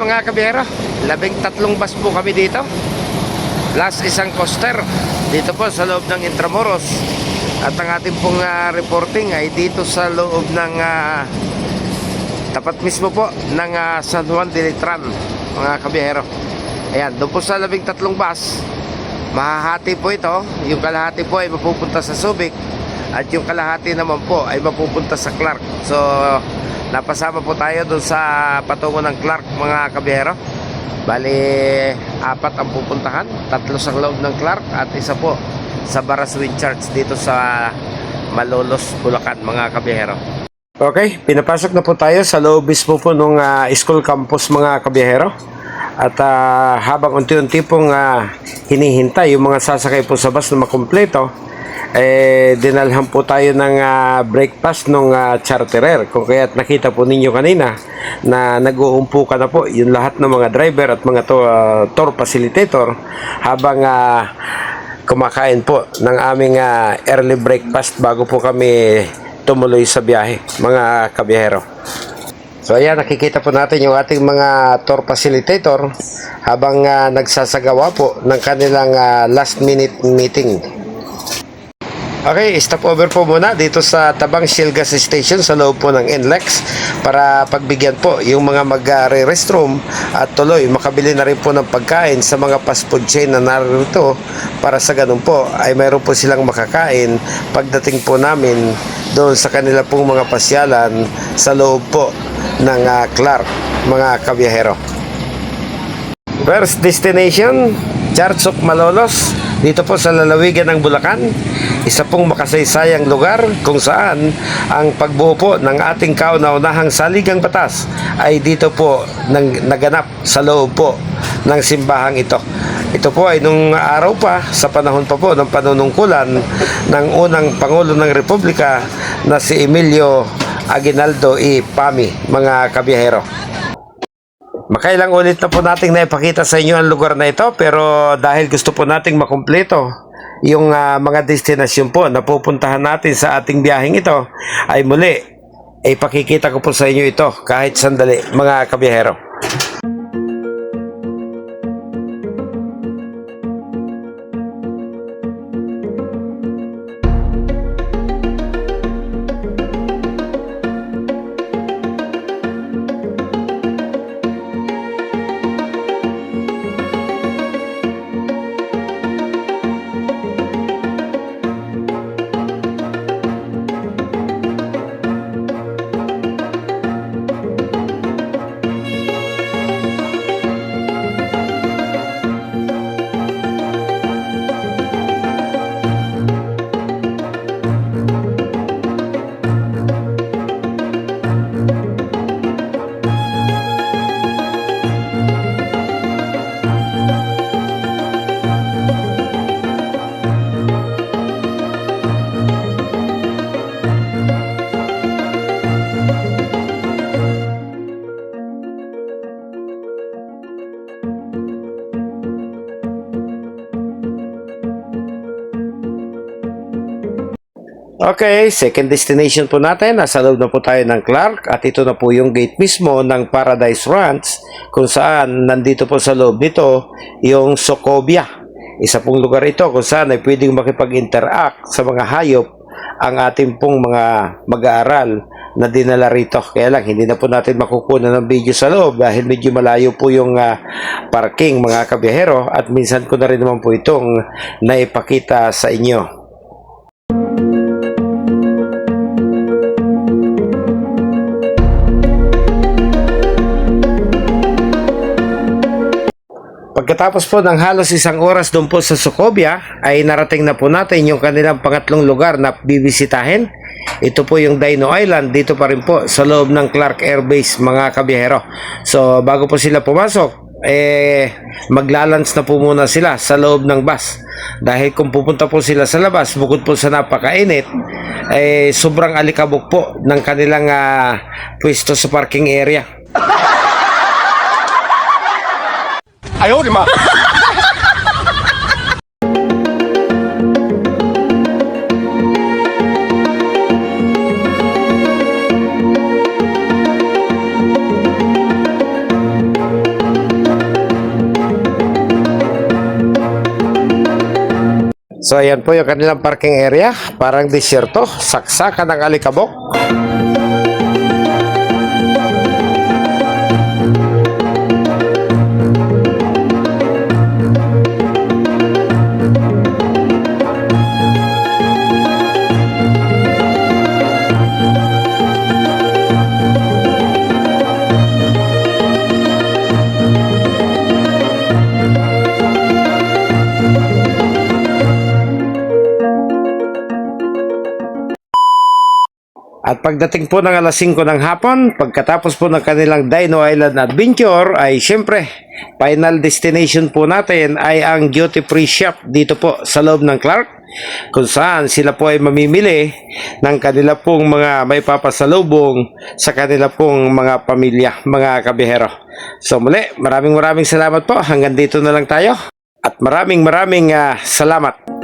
mga kabiyero, 13 bus po kami dito. Plus isang coaster dito po sa loob ng Intramuros. At ang ating pong reporting ay dito sa loob ng tapat mismo po ng San Juan de Letran, mga kabiyero. Ayan, doon po sa 13 bus, mahahati po ito. Yung kalahati po ay mapupunta sa Subic at yung kalahati naman po ay mapupunta sa Clark. So napasama po tayo doon sa patungo ng Clark, mga kabiyero. Bali, 4 ang pupuntahan, 3 sa loob ng Clark at isa po sa Baraswin Church dito sa Malolos, Bulacan, mga kabiyero. Okay, pinapasok na po tayo sa loob mismo po ng school campus, mga kabiyero. At habang unti-unti pong hinihintay yung mga sasakay po sa bus na makumpleto, dinalhan po tayo ng breakfast ng charterer. Kung kaya't nakita po ninyo kanina na nag-uumpukan na po yung lahat ng mga driver at mga tour facilitator habang kumakain po ng aming early breakfast bago po kami tumuloy sa biyahe, mga kabiyero. So ayan, nakikita po natin yung ating mga tour facilitator habang nagsasagawa po ng kanilang last minute meeting. Okay, stop over po muna dito sa Tabang Shell Gas Station sa loob po ng NLEX para pagbigyan po yung mga mag-restroom at tuloy makabili na rin po ng pagkain sa mga fast food chain na narito para sa ganun po ay mayroon po silang makakain pagdating po namin doon sa kanila pong mga pasyalan sa loob po ng Clark, mga kabiyahero. First destination, Church of Malolos, dito po sa lalawigan ng Bulacan. Isa pong makasaysayang lugar kung saan ang pagbuo po ng ating kauna-unahang saligang batas ay dito po naganap sa loob po ng simbahang ito. Ito po ay nung araw pa, sa panahon pa po ng panunungkulan ng unang Pangulo ng Republika na si Emilio Aguinaldo y Pami, mga kabiyahero. Makailang ulit na po nating naipakita sa inyo ang lugar na ito, pero dahil gusto po nating makumpleto yung mga destinasyon po na pupuntahan natin sa ating biyaheng ito, ay muli ipakikita ko po sa inyo ito kahit sandali, mga kabiyahero. Okay, second destination po natin. Nasa loob na po tayo ng Clark at ito na po yung gate mismo ng Paradise Ranch kung saan nandito po sa loob nito yung Socobia. Isa pong lugar ito kung saan ay pwedeng makipag-interact sa mga hayop ang ating pong mga mag-aaral na dinala rito. Kaya lang, hindi na po natin makukuha ng video sa loob dahil medyo malayo po yung parking, mga kabiyahero, at minsan ko na rin naman po itong naipakita sa inyo. Pagkatapos po ng halos 1 oras doon po sa Socobia, ay narating na po natin yung kanilang pangatlong lugar na bibisitahin. Ito po yung Dino Island, dito pa rin po sa loob ng Clark Air Base, mga kabiyahero. So bago po sila pumasok, maglalunch na po muna sila sa loob ng bus. Dahil kung pupunta po sila sa labas, bukod po sa napakainit, sobrang alikabok po ng kanilang pwesto sa parking area. Ayaw, di ma. So ayan po yung kanilang parking area, parang disyerto, saksakan ng alikabok. At pagdating po ng alas 5 ng hapon, pagkatapos po ng kanilang Dino Island Adventure, ay syempre, final destination po natin ay ang duty free shop dito po sa loob ng Clark, kung saan sila po ay mamimili ng kanila pong mga may papasalubong sa kanila pong mga pamilya, mga kabihero. So muli, maraming salamat po. Hanggang dito na lang tayo. At maraming salamat.